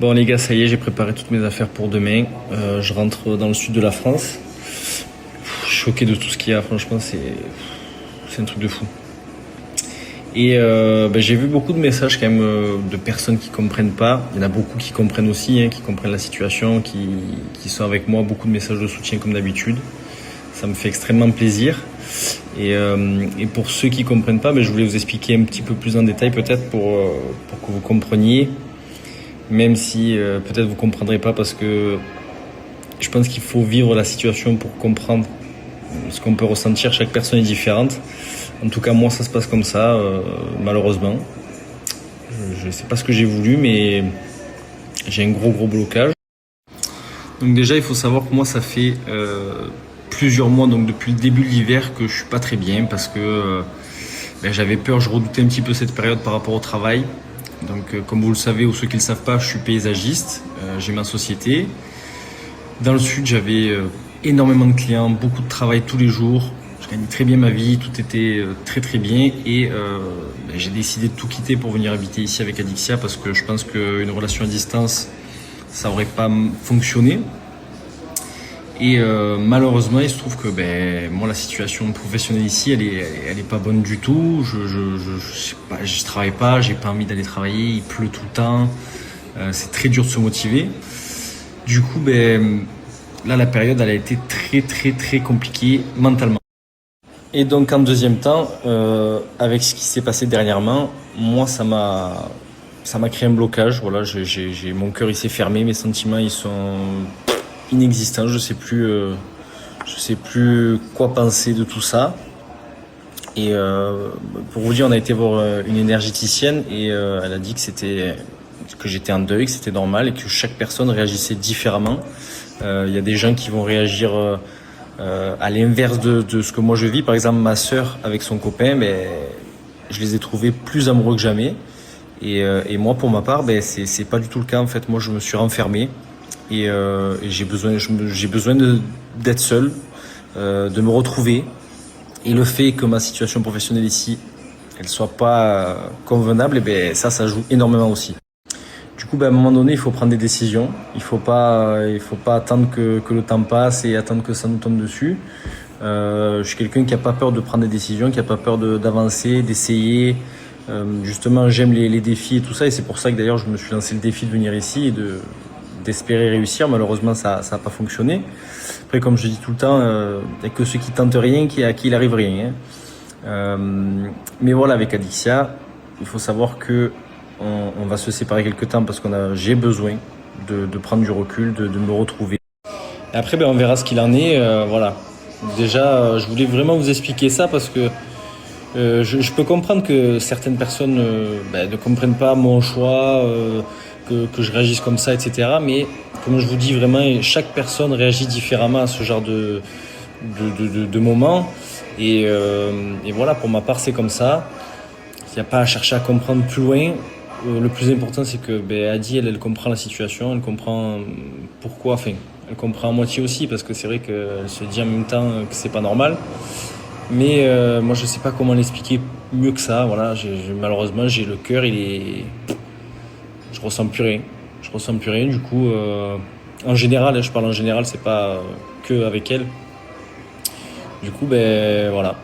Bon les gars, ça y est, j'ai préparé toutes mes affaires pour demain. Je rentre dans le sud de la France. Je suis choqué de tout ce qu'il y a, franchement, c'est un truc de fou. Et j'ai vu beaucoup de messages quand même de personnes qui comprennent pas. Il y en a beaucoup qui comprennent aussi, qui comprennent la situation, qui sont avec moi. Beaucoup de messages de soutien comme d'habitude. Ça me fait extrêmement plaisir. Et pour ceux qui comprennent pas, je voulais vous expliquer un petit peu plus en détail peut-être pour que vous compreniez. Même si peut-être vous comprendrez pas parce que je pense qu'il faut vivre la situation pour comprendre ce qu'on peut ressentir. Chaque personne est différente. En tout cas, moi, ça se passe comme ça, malheureusement. Je sais pas ce que j'ai voulu, mais j'ai un gros blocage. Donc déjà, il faut savoir que moi, ça fait plusieurs mois, donc depuis le début de l'hiver, que je suis pas très bien parce que j'avais peur, je redoutais un petit peu cette période par rapport au travail. Donc comme vous le savez, ou ceux qui ne le savent pas, je suis paysagiste, j'ai ma société. Dans le sud, j'avais énormément de clients, beaucoup de travail tous les jours. Je gagnais très bien ma vie, tout était très bien. Et j'ai décidé de tout quitter pour venir habiter ici avec Adixia parce que je pense qu'une relation à distance, ça n'aurait pas fonctionné. Et malheureusement, il se trouve que moi, la situation professionnelle ici, elle est pas bonne du tout. Je travaille pas, j'ai pas envie d'aller travailler, il pleut tout le temps. C'est très dur de se motiver. Du coup, là, la période, elle a été très compliquée mentalement. Et donc, en deuxième temps, avec ce qui s'est passé dernièrement, moi, ça m'a créé un blocage. Voilà, mon cœur, il s'est fermé, mes sentiments, ils sont inexistant, je sais plus quoi penser de tout ça. Et pour vous dire, on a été voir une énergéticienne et elle a dit que j'étais en deuil, que c'était normal et que chaque personne réagissait différemment. Il y a des gens qui vont réagir à l'inverse de ce que moi je vis. Par exemple, ma sœur avec son copain, je les ai trouvés plus amoureux que jamais. Et moi, pour ma part, c'est pas du tout le cas. En fait, moi, je me suis renfermé. Et j'ai besoin d'être seul, de me retrouver. Et le fait que ma situation professionnelle ici, elle soit pas convenable, ça joue énormément aussi. Du coup, à un moment donné, il faut prendre des décisions. Il faut pas attendre que le temps passe et attendre que ça nous tombe dessus. Je suis quelqu'un qui a pas peur de prendre des décisions, qui a pas peur d'avancer, d'essayer. Justement, j'aime les défis et tout ça, et c'est pour ça que d'ailleurs je me suis lancé le défi de venir ici et d'espérer réussir. Malheureusement, ça n'a pas fonctionné. Après, comme je dis tout le temps, il n'y a que ceux qui tentent rien à qui il arrive rien. Mais voilà, avec Adixia, il faut savoir que on va se séparer quelque temps parce j'ai besoin de prendre du recul, de me retrouver. Et après, on verra ce qu'il en est. Voilà. Déjà, je voulais vraiment vous expliquer ça parce que je peux comprendre que certaines personnes ne comprennent pas mon choix, que je réagisse comme ça, etc. Mais comme je vous dis, vraiment, chaque personne réagit différemment à ce genre de moment. Et voilà, pour ma part, c'est comme ça. Il n'y a pas à chercher à comprendre plus loin. Le plus important, c'est que Adi, elle comprend la situation, elle comprend pourquoi, elle comprend à moitié aussi, parce que c'est vrai qu'elle se dit en même temps que c'est pas normal. Mais moi, je sais pas comment l'expliquer mieux que ça. Voilà, malheureusement, j'ai le cœur, je ressens plus rien. Du coup, en général, je parle en général, c'est pas que avec elle. Du coup, voilà.